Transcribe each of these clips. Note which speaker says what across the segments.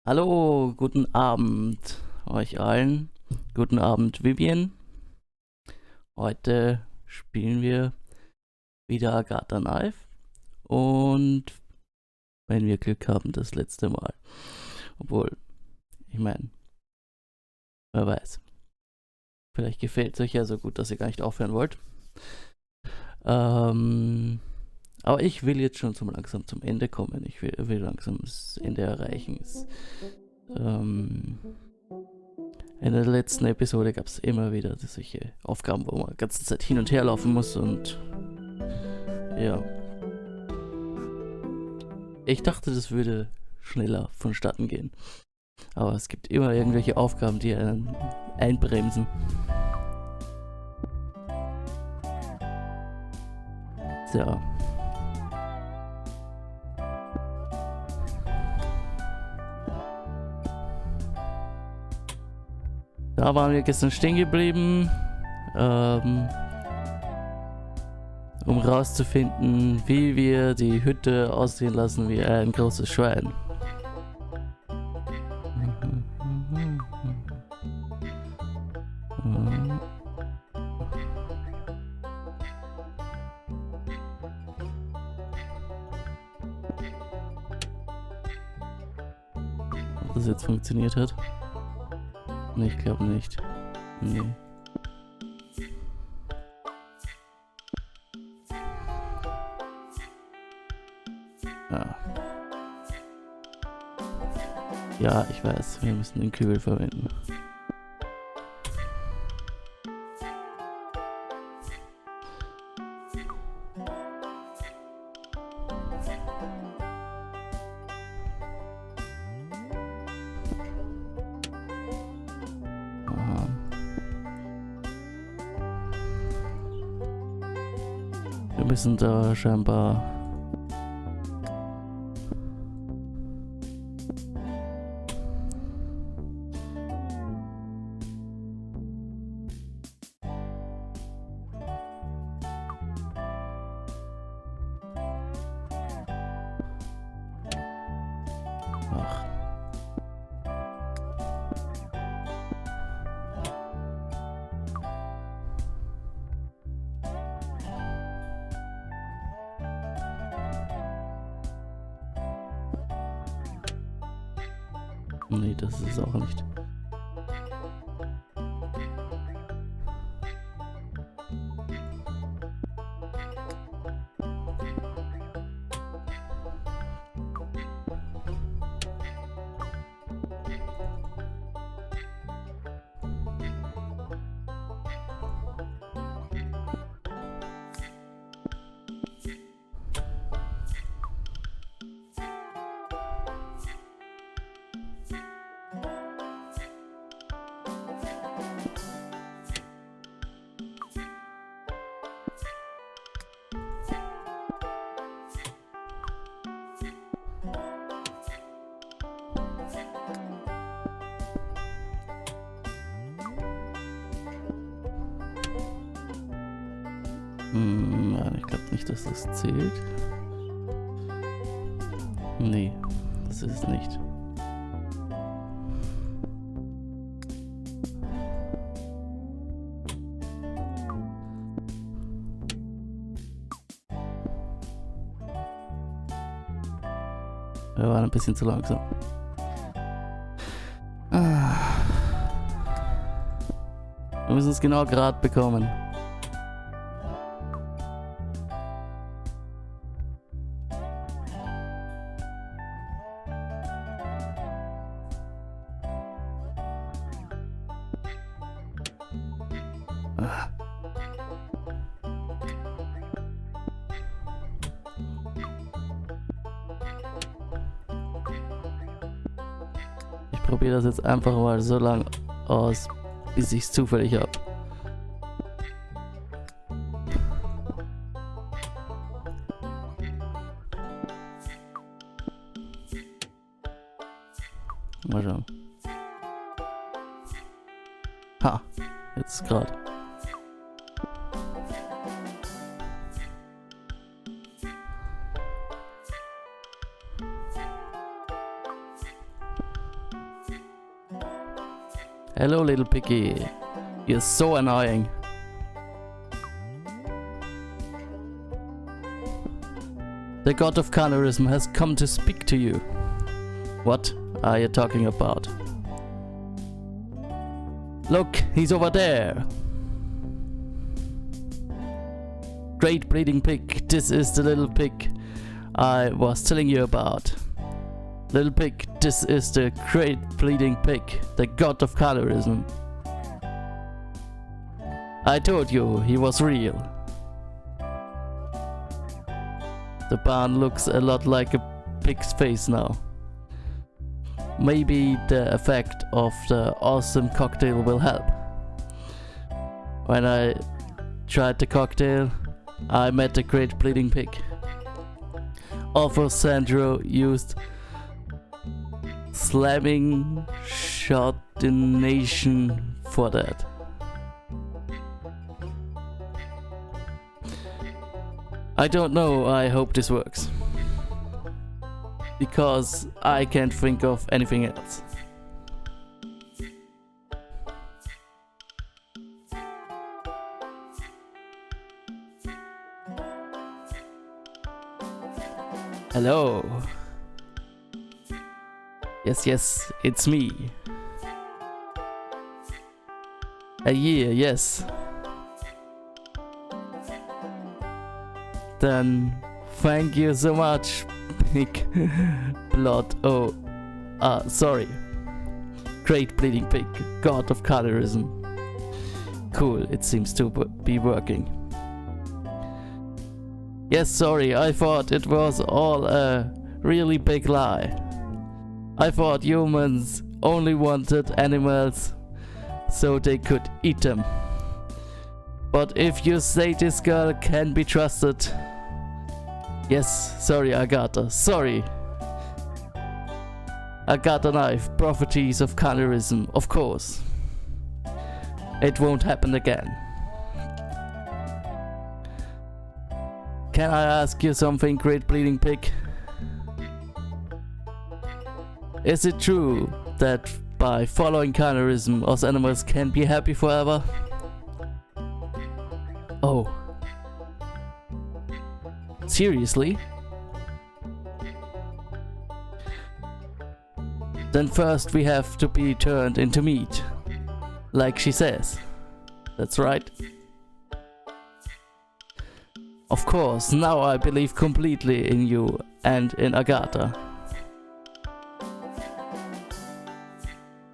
Speaker 1: Hallo, guten Abend euch allen. Guten Abend, Vivian. Heute spielen wir wieder Agatha Knife und wenn wir Glück haben, das letzte Mal. Obwohl, ich meine, wer weiß. Vielleicht gefällt es euch ja so gut, dass ihr gar nicht aufhören wollt. Aber ich will jetzt schon langsam zum Ende kommen. Ich will langsam das Ende erreichen. In der letzten Episode gab es immer wieder solche Aufgaben, wo man die ganze Zeit hin und her laufen muss und ja. Ich dachte, das würde schneller vonstatten gehen. Aber es gibt immer irgendwelche Aufgaben, die einen einbremsen. So. Da waren wir gestern stehen geblieben, um rauszufinden, wie wir die Hütte aussehen lassen wie ein großes Schwein. Ob das jetzt funktioniert hat? Nee, ich glaube nicht. Nee. Ah. Ja, ich weiß, wir müssen den Kübel verwenden. Aha. Wir müssen da scheinbar Nee, das ist es auch nicht. Nein, ich glaube nicht, dass das zählt. Nee, das ist es nicht. Wir waren ein bisschen zu langsam. Wir müssen es genau gerade bekommen. Ich probiere das jetzt einfach mal so lang aus, bis ich es zufällig habe. Mal schauen. Ha, jetzt gerade. Hello, little piggy. You're so annoying. The god of colorism has come to speak to you. What are you talking about? Look, he's over there. Great bleeding pig, this is the little pig I was telling you about. Little pig, this is the great bleeding pig, the god of colorism. I told you he was real. The barn looks a lot like a pig's face now. Maybe the effect of the awesome cocktail will help. When I tried the cocktail, I met a great bleeding pig. Although Sandro used slamming shottination for that. I don't know, I hope this works. Because I can't think of anything else. Hello. Yes, it's me. A year, yes. Then thank you so much, Pig Blood. Sorry. Great bleeding pig, god of colorism. Cool, it seems to be working. Yes, sorry, I thought it was all a really big lie. I thought humans only wanted animals so they could eat them. But if you say this girl can be trusted... Yes, sorry Agatha, sorry. Agatha knife, properties of colorism, of course. It won't happen again. Can I ask you something, great bleeding pig? Is it true that by following colorism us animals can be happy forever? Oh. Seriously? Then first we have to be turned into meat. Like she says. That's right. Of course, now I believe completely in you and in Agatha.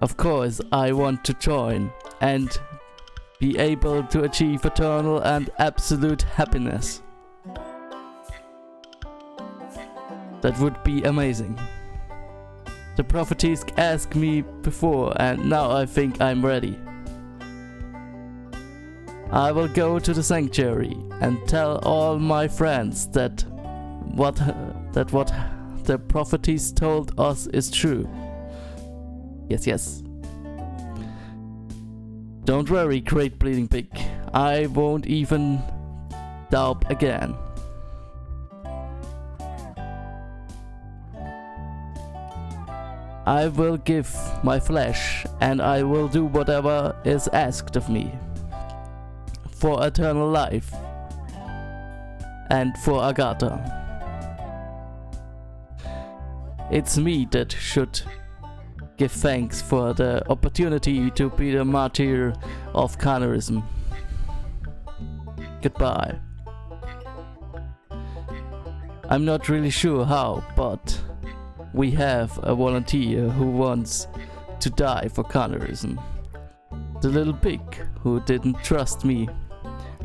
Speaker 1: Of course, I want to join and be able to achieve eternal and absolute happiness. That would be amazing. The prophetess asked me before and now I think I'm ready. I will go to the sanctuary and tell all my friends that what the prophetess told us is true. Yes. Don't worry, great bleeding pig. I won't even doubt again. I will give my flesh and I will do whatever is asked of me. For eternal life. And for Agatha. It's me that should give thanks for the opportunity to be the martyr of colorism. Goodbye. I'm not really sure how, but we have a volunteer who wants to die for colorism. The little pig who didn't trust me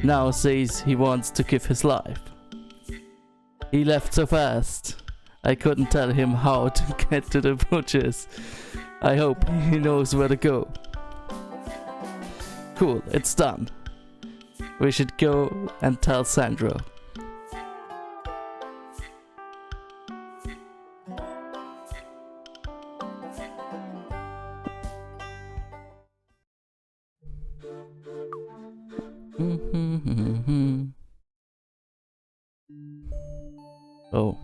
Speaker 1: now says he wants to give his life. He left so fast. I couldn't tell him how to get to the butchers. I hope he knows where to go. Cool, it's done. We should go and tell Sandro. Oh,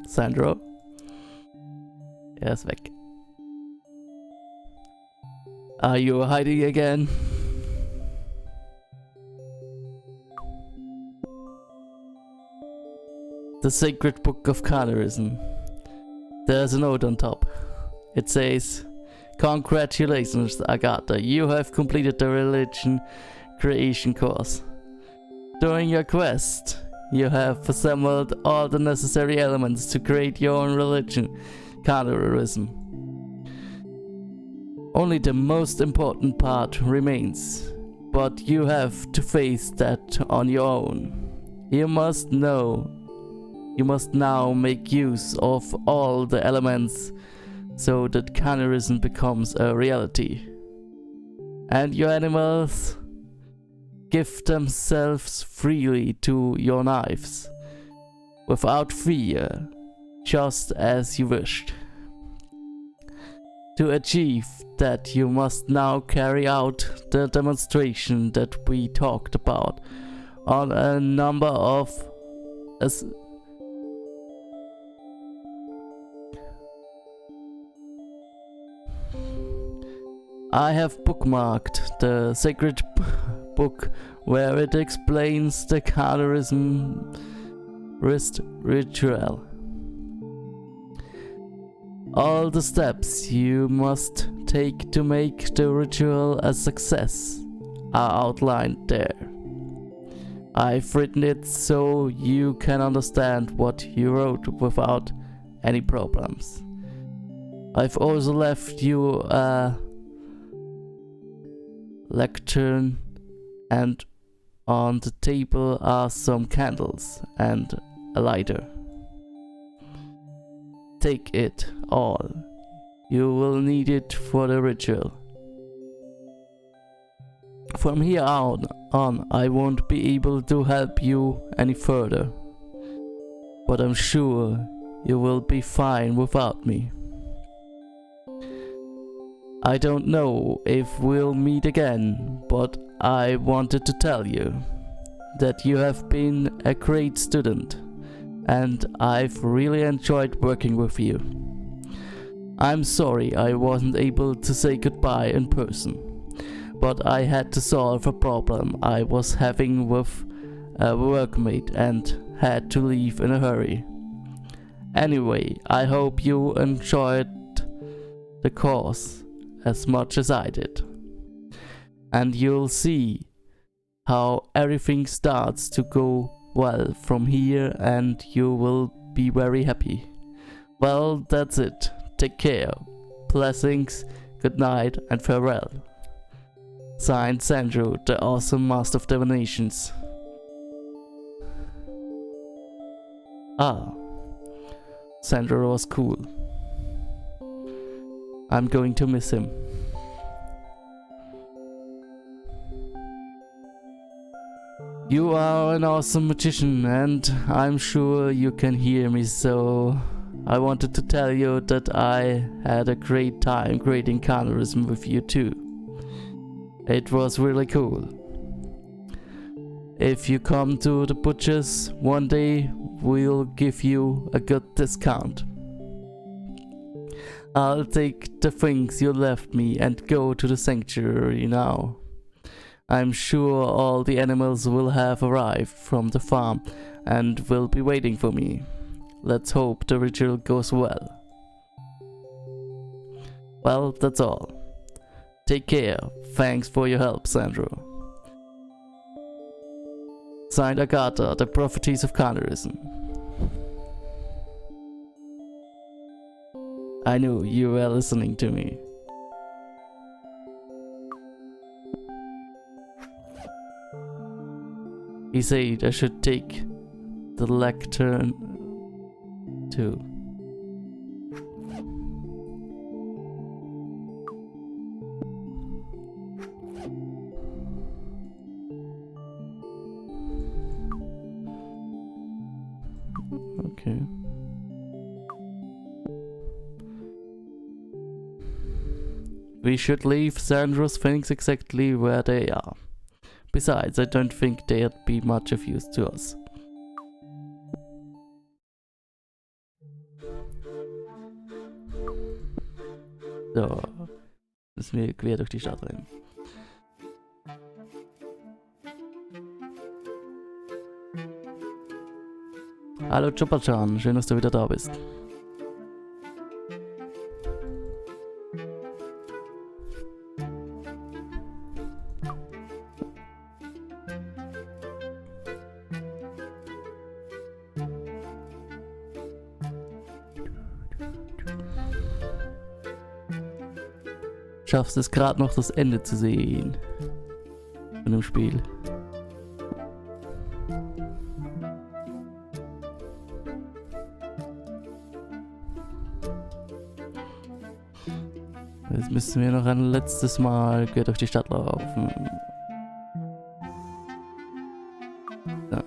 Speaker 1: Sandro? Er ist weg. Are you hiding again? The Sacred Book of Colorism. There's a note on top. It says, "Congratulations, Agatha, you have completed the religion creation course. During your quest, you have assembled all the necessary elements to create your own religion, colorism. Only the most important part remains, but you have to face that on your own. You must now make use of all the elements so that colorism becomes a reality. And your animals give themselves freely to your knives, without fear, just as you wished. To achieve that, you must now carry out the demonstration that we talked about on a number of I have bookmarked the sacred book where it explains the colorism ritual. All the steps you must take to make the ritual a success are outlined there. I've written it so you can understand what you wrote without any problems. I've also left you a lectern, and on the table are some candles and a lighter. Take it all. You will need it for the ritual. From here on, I won't be able to help you any further, but I'm sure you will be fine without me. I don't know if we'll meet again, but I wanted to tell you that you have been a great student, and I've really enjoyed working with you. I'm sorry I wasn't able to say goodbye in person, but I had to solve a problem I was having with a workmate and had to leave in a hurry. Anyway, I hope you enjoyed the course as much as I did, and you'll see how everything starts to go well from here, and you will be very happy. Well, that's it. Take care. Blessings, good night, and farewell. Signed, Sandro, the awesome master of divinations." Ah, Sandro was cool. I'm going to miss him. You are an awesome magician, and I'm sure you can hear me, so I wanted to tell you that I had a great time creating colorism with you too. It was really cool. If you come to the butcher's one day, we'll give you a good discount. I'll take the things you left me and go to the sanctuary now. I'm sure all the animals will have arrived from the farm and will be waiting for me. Let's hope the ritual goes well. Well, that's all. Take care. Thanks for your help, Sandro. Signed, Agatha, the prophetess of colorism. I knew you were listening to me. He said I should take the lectern too. Okay. We should leave Sandro's things exactly where they are. Besides, I don't think they'd be much of use to us. So, Müssen wir quer durch die Stadt rennen. Hallo Chopper-chan, schön, dass du wieder da bist. Schaffst es gerade noch, das Ende zu sehen von dem Spiel. Jetzt müssen wir noch ein letztes Mal quer durch die Stadt laufen. Ja.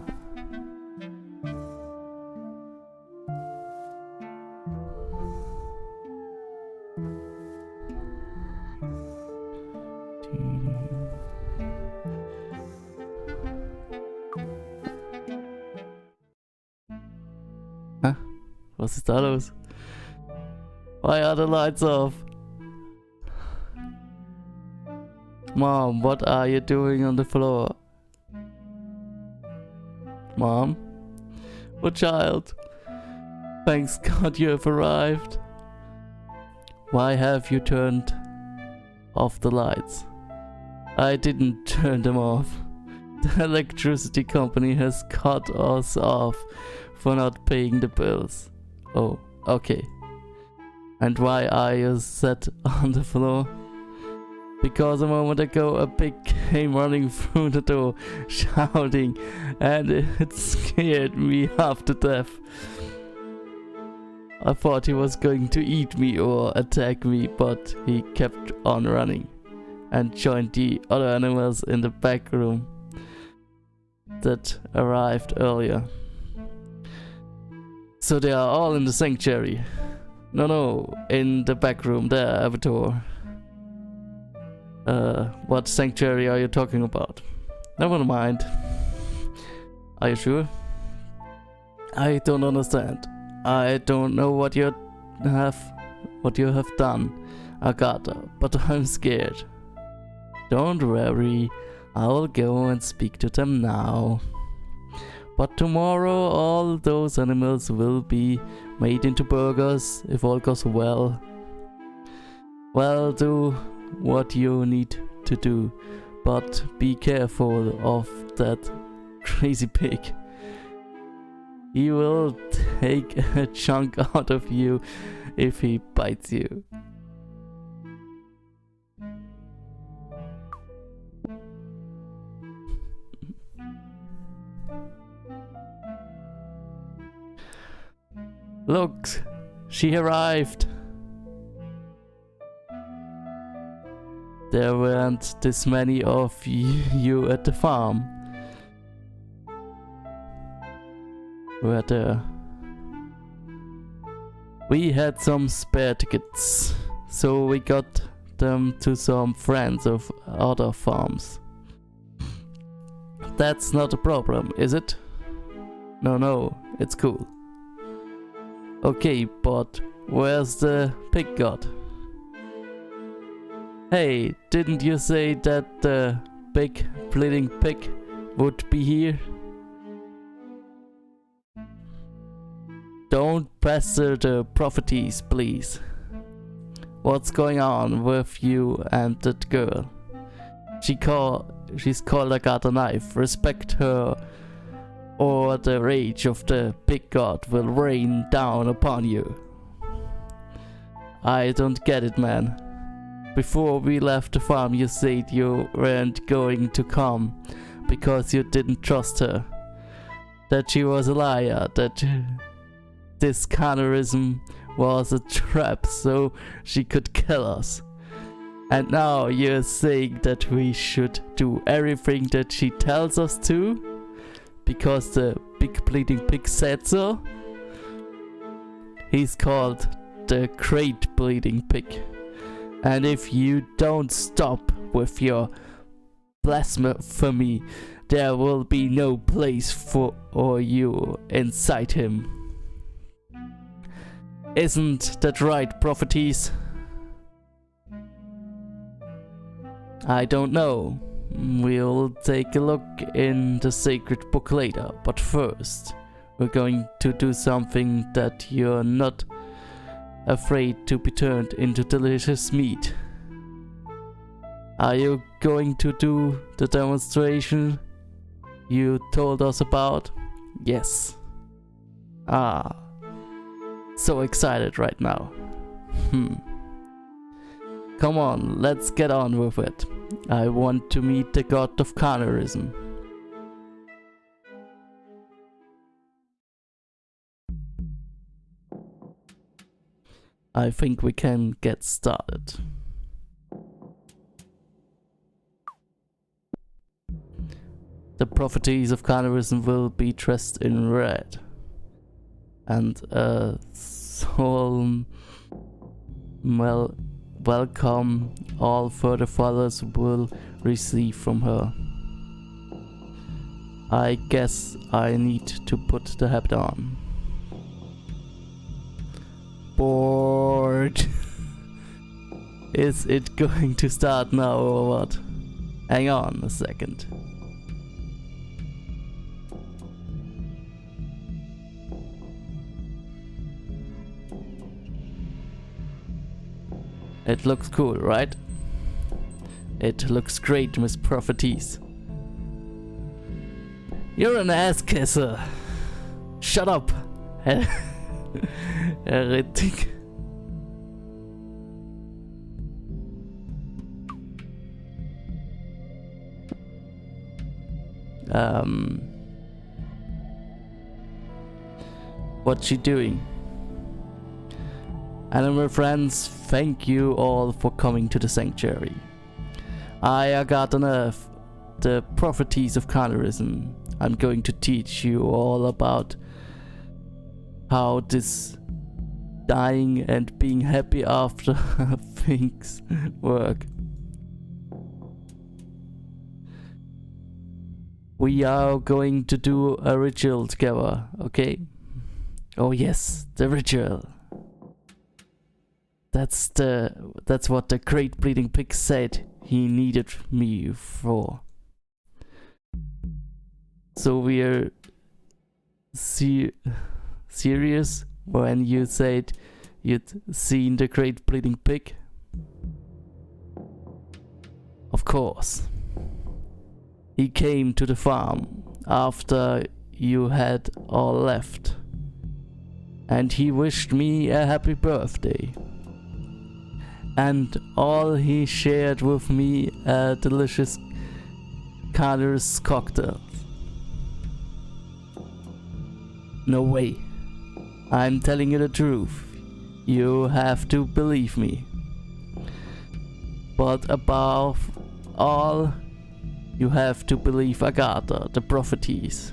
Speaker 1: Was ist da los? Why are the lights off? Mom, what are you doing on the floor? Mom? Oh child. Thanks God you have arrived. Why have you turned off the lights? I didn't turn them off. The electricity company has cut us off for not paying the bills. Oh, okay. And why are you sat on the floor? Because a moment ago a pig came running through the door, shouting, and it scared me half to death. I thought he was going to eat me or attack me, but he kept on running and joined the other animals in the back room that arrived earlier. So they are all in the sanctuary. No, in the back room there, Avatar. What sanctuary are you talking about? Never mind. Are you sure? I don't understand. I don't know what you have done, Agatha, but I'm scared. Don't worry, I will go and speak to them now. But tomorrow all those animals will be made into burgers if all goes well. Well, do what you need to do, but be careful of that crazy pig. He will take a chunk out of you if he bites you. Look, she arrived. There weren't this many of you at the farm. Were there? We had some spare tickets, so we got them to some friends of other farms. That's not a problem, is it? No, it's cool. Okay, but where's the pig god? Hey, didn't you say that the big bleeding pig would be here? Don't pester the prophetess, please. What's going on with you and that girl? She's called Agatha Knife. Respect her, or the rage of the big god will rain down upon you. I don't get it, man. Before we left the farm you said you weren't going to come because you didn't trust her. That she was a liar, that this cannibalism was a trap so she could kill us. And now you're saying that we should do everything that she tells us to? Because the big bleeding pig said so? He's called the Great Bleeding Pig. And if you don't stop with your blasphemy, there will be no place for you inside him. Isn't that right, prophetess? I don't know. We'll take a look in the sacred book later, but first, we're going to do something that you're not afraid to be turned into delicious meat. Are you going to do the demonstration you told us about? Yes. Ah, so excited right now. Come on, let's get on with it. I want to meet the god of carnivalism. I think we can get started. The prophecies of carnivalism will be dressed in red, and a solemn welcome all further fathers will receive from her. I guess I need to put the habit on. Bored. Is it going to start now or what? Hang on a second. It looks cool, right? It looks great, Miss Prophetess. You're an ass kisser. Shut up. Heretic. What's she doing? Animal friends, thank you all for coming to the sanctuary. I, Agatha, the prophetess of carnivalism. I'm going to teach you all about how this dying and being happy after things work. We are going to do a ritual together, okay? Oh yes, the ritual. That's what the great bleeding pig said he needed me for. So we're serious when you said you'd seen the great bleeding pig? Of course. He came to the farm after you had all left, and he wished me a happy birthday. And all he shared with me a delicious carnivorous cocktail. No way. I'm telling you the truth. You have to believe me. But above all, you have to believe Agatha, the prophetess.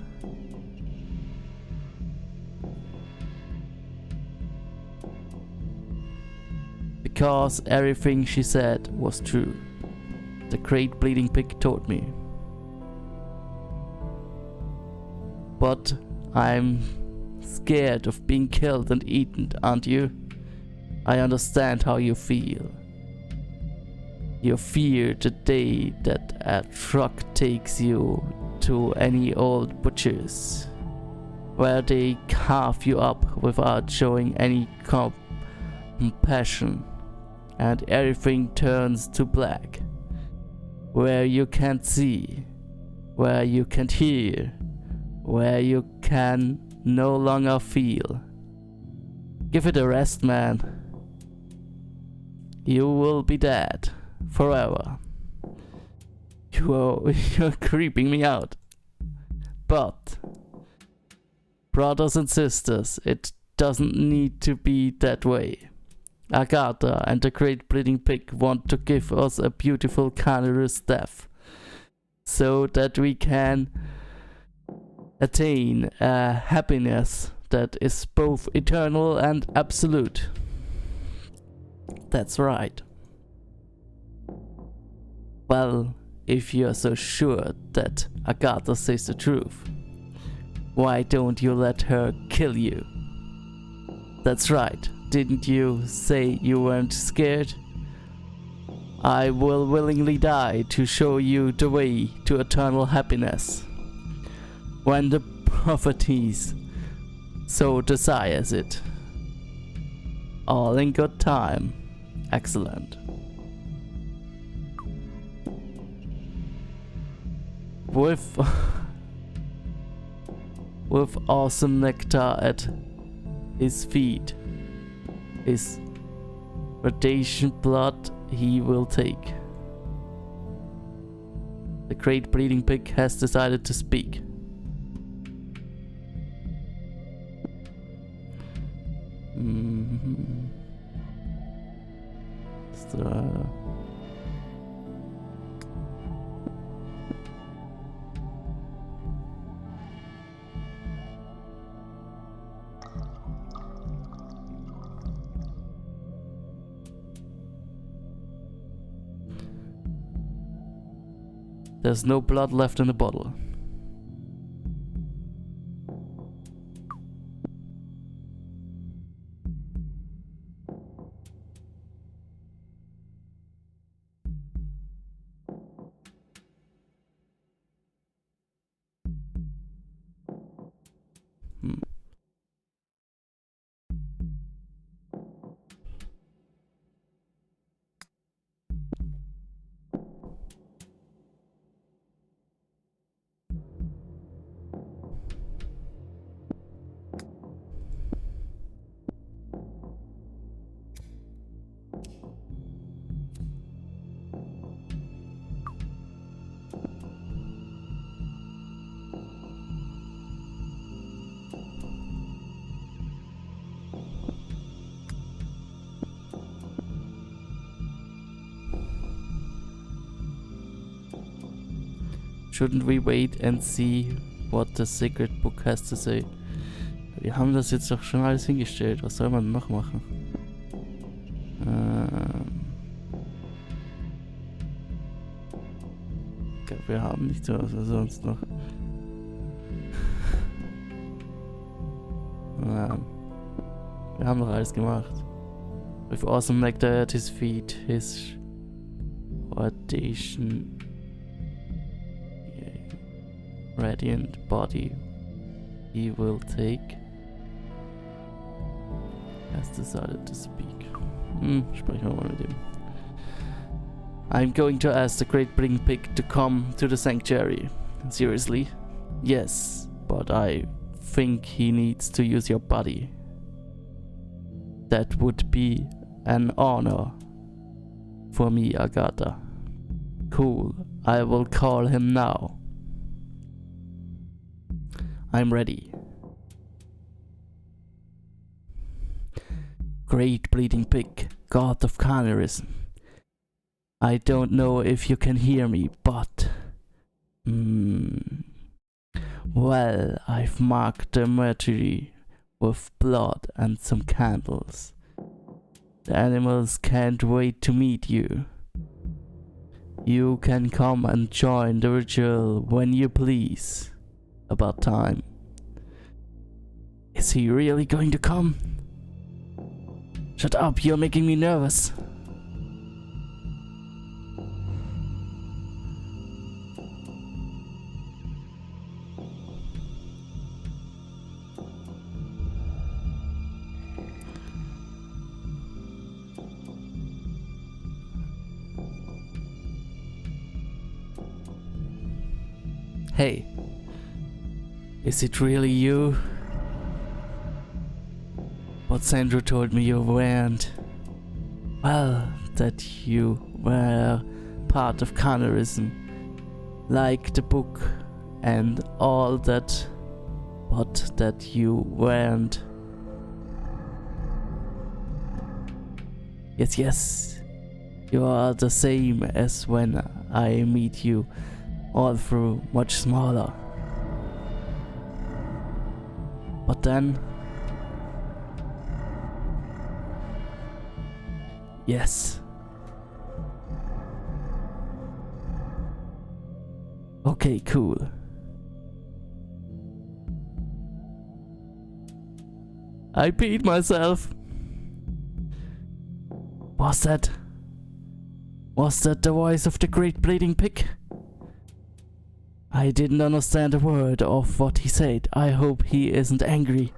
Speaker 1: Because everything she said was true. The great bleeding pig told me. But I'm scared of being killed and eaten, aren't you? I understand how you feel. You fear the day that a truck takes you to any old butcher's, where they carve you up without showing any compassion, and everything turns to black, where you can't see, where you can't hear, where you can no longer feel. Give it a rest, man. You will be dead forever. You're creeping me out. But, brothers and sisters, it doesn't need to be that way. Agatha and the great bleeding pig want to give us a beautiful carnivorous death, so that we can attain a happiness that is both eternal and absolute. That's right. Well, if you're so sure that Agatha says the truth, why don't you let her kill you? That's right. Didn't you say you weren't scared? I will willingly die to show you the way to eternal happiness. When the prophetess so desires it. All in good time. Excellent. With awesome nectar at his feet, his radiant blood he will take. The great bleeding pig has decided to speak. There's no blood left in the bottle. Shouldn't we wait and see what the secret book has to say? Wir haben das jetzt doch schon alles hingestellt. Was soll man noch machen? Ich glaube, wir haben nichts mehr, was wir sonst noch. Wir haben doch alles gemacht. With awesome nectar at his feet, his audition radiant body he will take has decided to speak. Sprechen wir mal mit ihm. I'm going to ask the great bleeding pig to come to the sanctuary. Seriously? Yes, but I think he needs to use your body. That would be an honor for me, Agatha. Cool, I will call him now. I'm ready. Great bleeding pig, god of carnivorism. I don't know if you can hear me, but... Well, I've marked the mortuary with blood and some candles. The animals can't wait to meet you. You can come and join the ritual when you please. About time. Is he really going to come? Shut up, you're making me nervous. Hey. Is it really you? But Sandra told me you weren't. Well, that you were part of carnivorism. Like the book and all that. But that you weren't. Yes. You are the same as when I meet you. All through much smaller. But then... Yes. Okay, cool. I peed myself. Was that Was that the voice of the great bleeding pig? I didn't understand a word of what he said. I hope he isn't angry.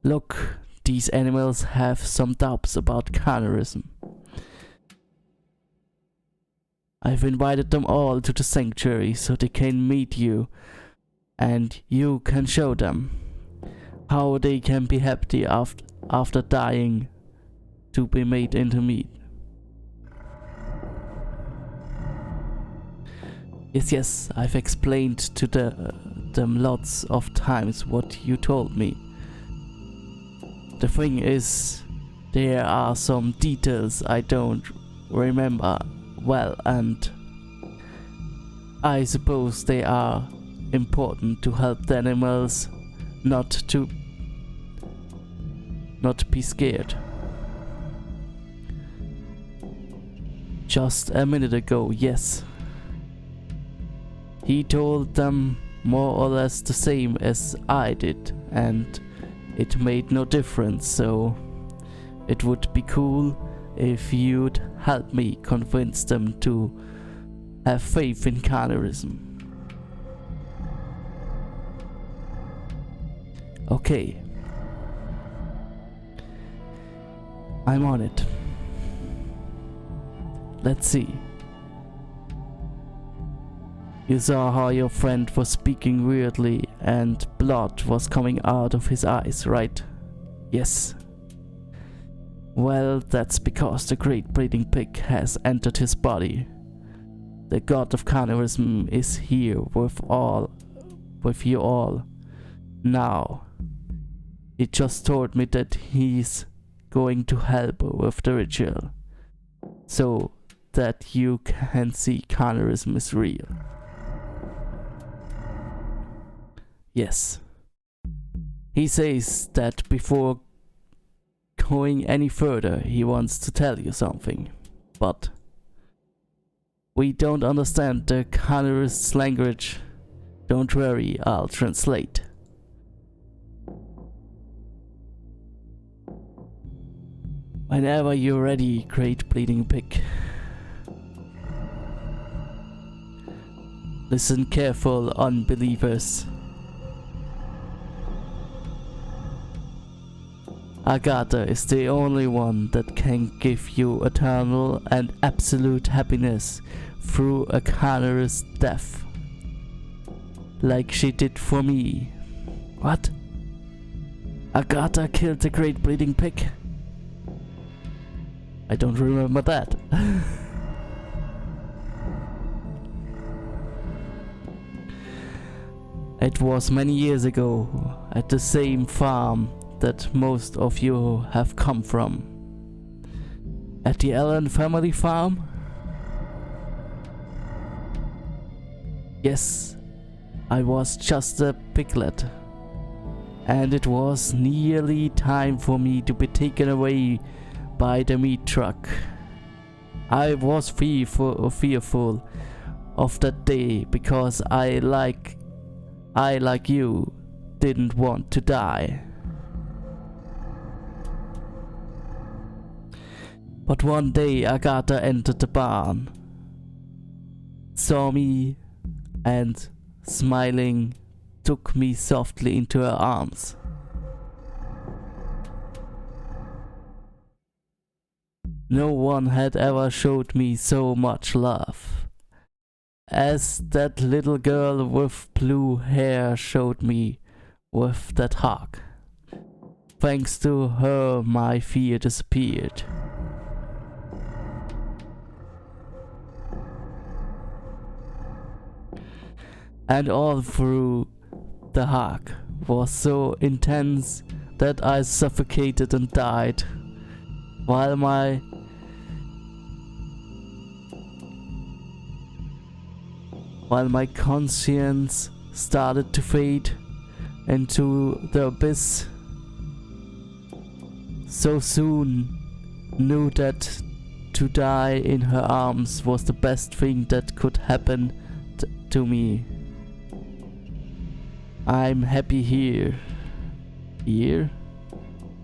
Speaker 1: Look, these animals have some doubts about cannibalism. I've invited them all to the sanctuary so they can meet you, and you can show them how they can be happy after dying to be made into meat. Yes, I've explained to them lots of times what you told me. The thing is, there are some details I don't remember well, and I suppose they are important to help the animals not be scared. Just a minute ago, yes. He told them more or less the same as I did, and it made no difference, so it would be cool if you'd help me convince them to have faith in cannibalism. Okay. I'm on it. Let's see. You saw how your friend was speaking weirdly and blood was coming out of his eyes, right? Yes. Well, that's because the great bleeding pig has entered his body. The god of cannibalism is here with you all. Now. He just told me that he's going to help with the ritual, so that you can see cannibalism is real. Yes. He says that before going any further, he wants to tell you something, but we don't understand the cannibalist's language. Don't worry, I'll translate. Whenever you're ready, great bleeding pig. Listen careful, unbelievers. Agatha is the only one that can give you eternal and absolute happiness through a cancerous death. Like she did for me. What? Agatha killed the great bleeding pig? I don't remember that. It was many years ago, at the same farm that most of you have come from. At the Allen family farm? Yes, I was just a piglet. And it was nearly time for me to be taken away by the meat truck. I was fearful of that day because I like you didn't want to die. But one day Agatha entered the barn, saw me, and smiling took me softly into her arms. No one had ever showed me so much love as that little girl with blue hair showed me with that hug. Thanks to her, my fear disappeared. And all through, the hug was so intense that I suffocated and died, while my conscience started to fade into the abyss. So soon knew that to die in her arms was the best thing that could happen to me. I'm happy here. Here?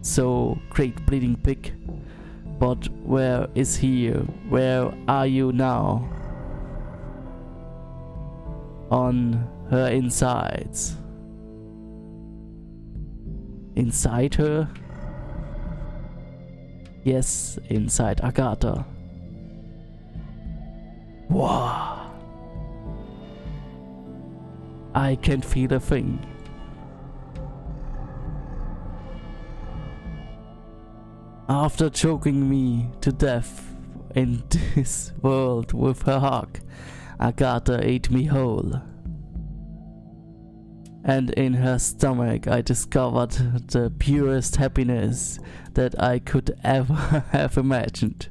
Speaker 1: So, great bleeding pig. But where is he? Where are you now? On her insides. Inside her? Yes, inside Agatha. Wow. I can't feel a thing. After choking me to death in this world with her hug, Agatha ate me whole. And in her stomach I discovered the purest happiness that I could ever have imagined.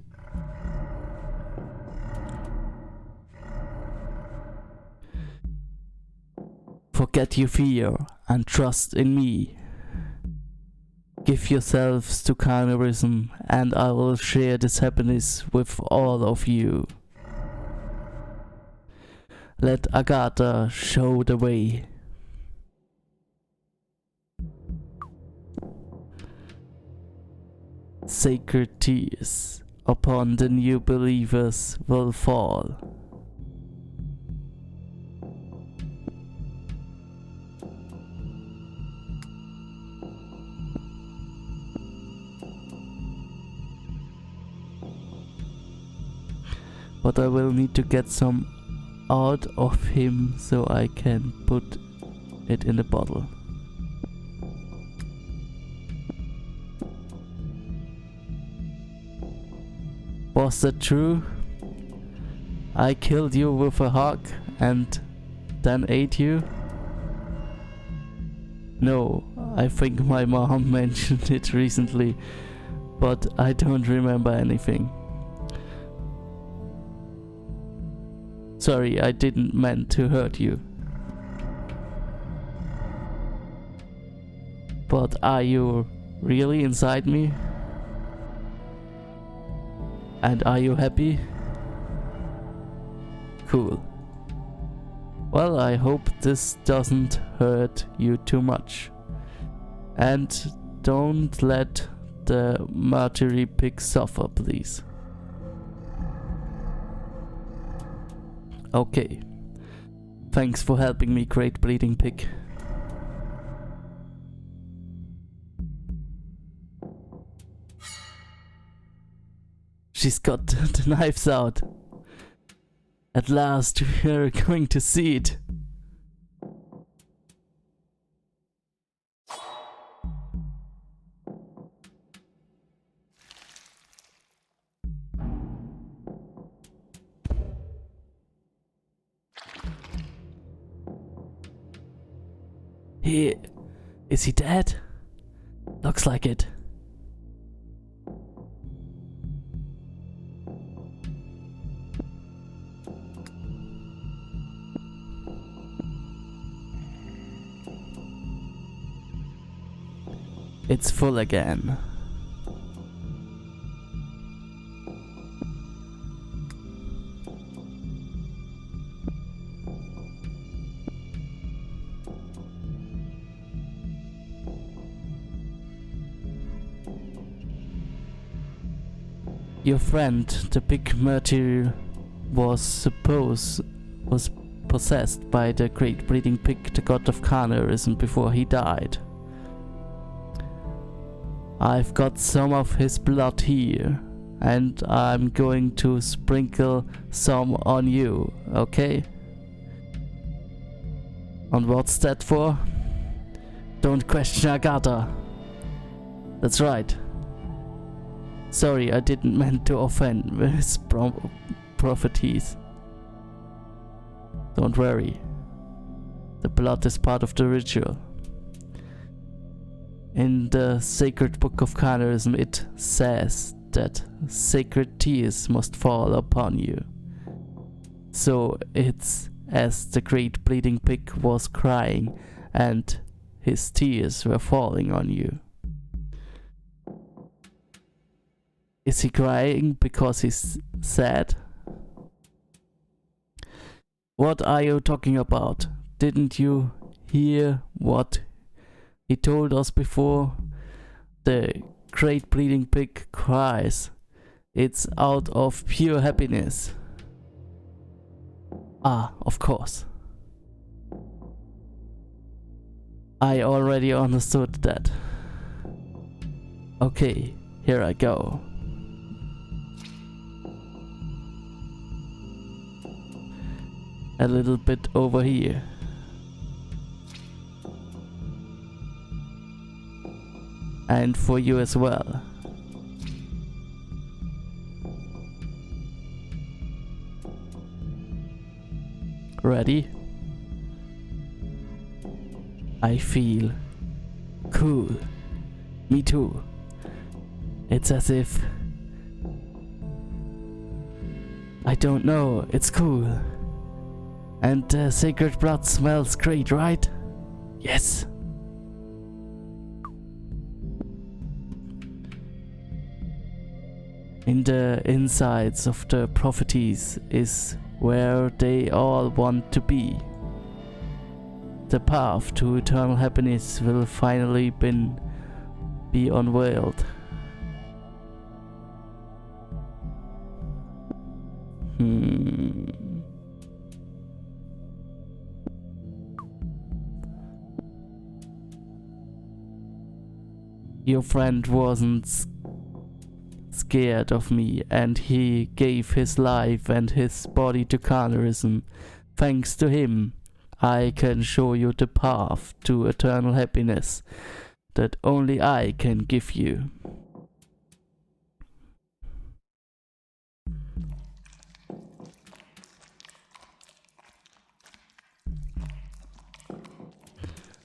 Speaker 1: Forget your fear and trust in me. Give yourselves to carnivorism and I will share this happiness with all of you. Let Agatha show the way. Sacred tears upon the new believers will fall. But I will need to get some out of him so I can put it in the bottle. Was that true? I killed you with a hug and then ate you? No, I think my mom mentioned it recently, but I don't remember anything. Sorry, I didn't mean to hurt you. But are you really inside me? And are you happy? Cool. Well, I hope this doesn't hurt you too much. And don't let the martyry pig suffer, please. Okay. Thanks for helping me, great bleeding pig. She's got the knives out. At last, we're going to see it. Is he dead? Looks like it. It's full again. Your friend, the big martyr, was possessed by the great bleeding pig, the god of carnivorism, before he died. I've got some of his blood here, and I'm going to sprinkle some on you, okay? And what's that for? Don't question Agatha. That's right. Sorry, I didn't mean to offend his prophecies. Don't worry. The blood is part of the ritual. In the sacred book of carnivorism, it says that sacred tears must fall upon you. So it's as the great bleeding pig was crying and his tears were falling on you. Is he crying because he's sad? What are you talking about? Didn't you hear what he told us before? The great bleeding pig cries. It's out of pure happiness. Ah, of course. I already understood that. Okay, here I go. A little bit over here. And for you as well. Ready? I feel cool. Me too. It's as if... I don't know, it's cool. And the sacred blood smells great, right? Yes. In the insides of the prophecies is where they all want to be. The path to eternal happiness will finally be unveiled. Your friend wasn't scared of me, and he gave his life and his body to carnalism. Thanks to him, I can show you the path to eternal happiness that only I can give you.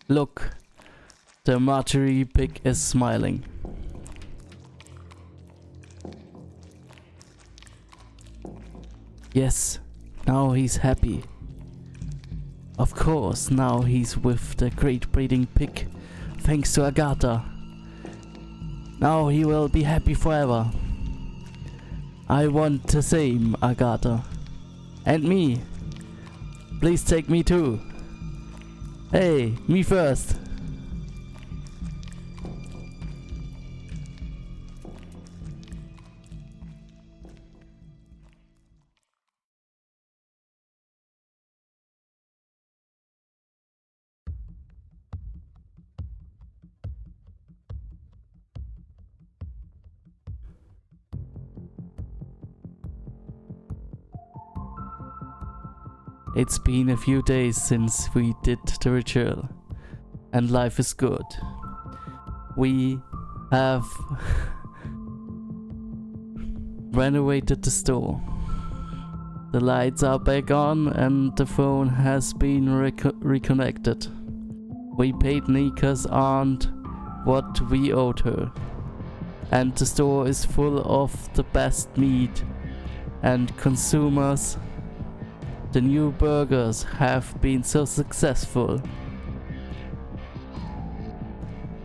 Speaker 1: Look, the martyry pig is smiling. Yes, now he's happy. Of course, now he's with the great breeding pig, thanks to Agatha. Now he will be happy forever. I want the same, Agatha. And me. Please take me too. Hey, me first. It's been a few days since we did the ritual, and life is good. We have renovated the store. The lights are back on and the phone has been reconnected. We paid Nika's aunt what we owed her. And the store is full of the best meat and consumers. The new burgers have been so successful.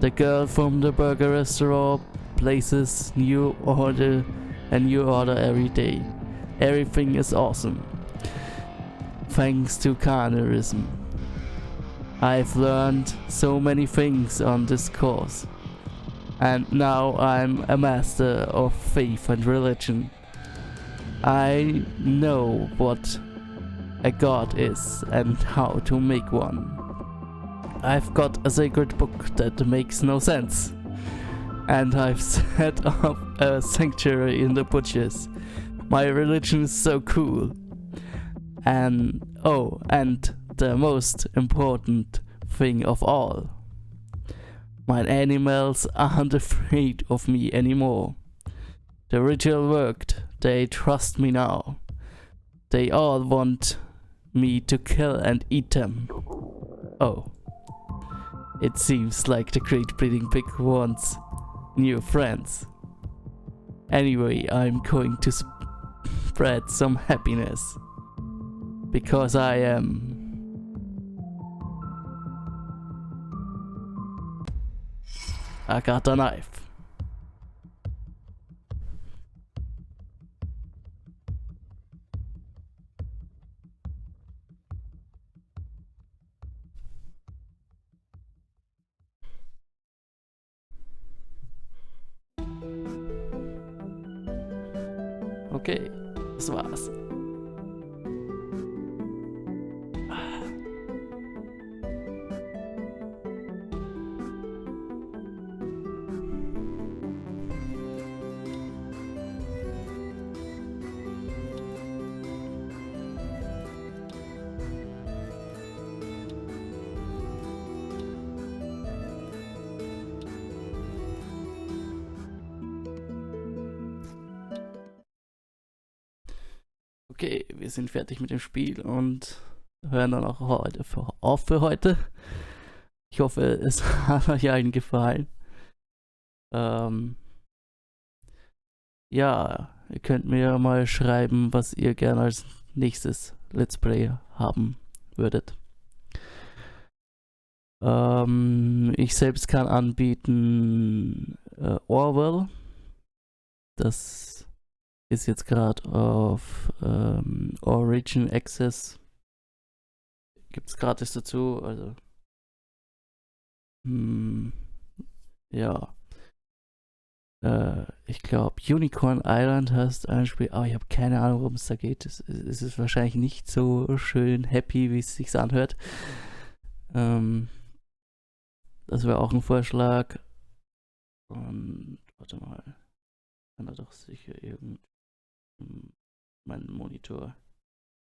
Speaker 1: The girl from the burger restaurant places a new order every day. Everything is awesome. Thanks to carnalism. I've learned so many things on this course. And now I'm a master of faith and religion. I know what a god is and how to make one. I've got a sacred book that makes no sense. And I've set up a sanctuary in the bushes. My religion is so cool. And the most important thing of all. My animals aren't afraid of me anymore. The ritual worked. They trust me now. They all want me to kill and eat them. Oh. It seems like the great breeding pig wants new friends. Anyway, I'm going to spread some happiness. Because I am... I got a knife. Okay, das war's. Okay, wir sind fertig mit dem Spiel und hören dann auch heute auf für heute. Ich hoffe, es hat euch allen gefallen. Ja, ihr könnt mir mal schreiben, was ihr gerne als nächstes Let's Play haben würdet. Ich selbst kann anbieten Orwell. Das ist jetzt gerade auf Origin Access. Gibt es gratis dazu. Also, ja. Ich glaube, Unicorn Island heißt ein Spiel, aber ich habe keine Ahnung, worum es da geht. Es ist wahrscheinlich nicht so schön happy, wie es sich anhört. Das wäre auch ein Vorschlag. Und warte mal, kann er doch sicher meinen Monitor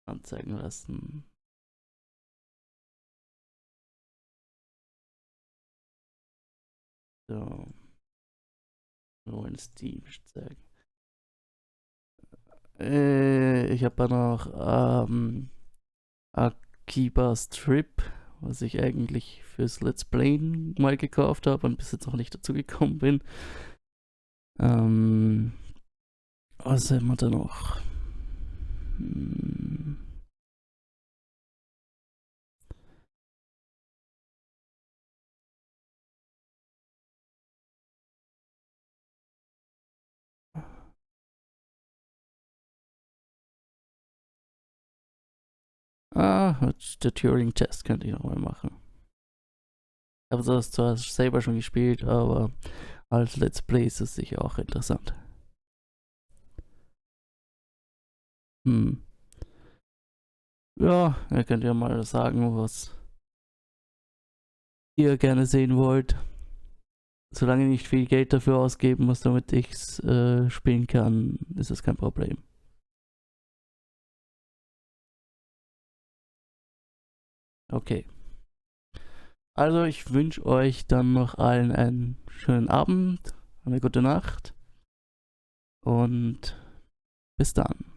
Speaker 1: anzeigen lassen. So. Wir wollen Steam zeigen. Ich habe da noch Akiba Strip, was ich eigentlich fürs Let's Play mal gekauft habe und bis jetzt noch nicht dazu gekommen bin. Was haben wir da noch? Der Turing-Test könnte ich nochmal machen. Ich habe das zwar selber schon gespielt, aber als Let's Play ist es sicher auch interessant. Ja, ihr könnt ja mal sagen, was ihr gerne sehen wollt. Solange ich nicht viel Geld dafür ausgeben muss, damit ich es spielen kann, ist das kein Problem. Okay. Also ich wünsche euch dann noch allen einen schönen Abend, eine gute Nacht und bis dann.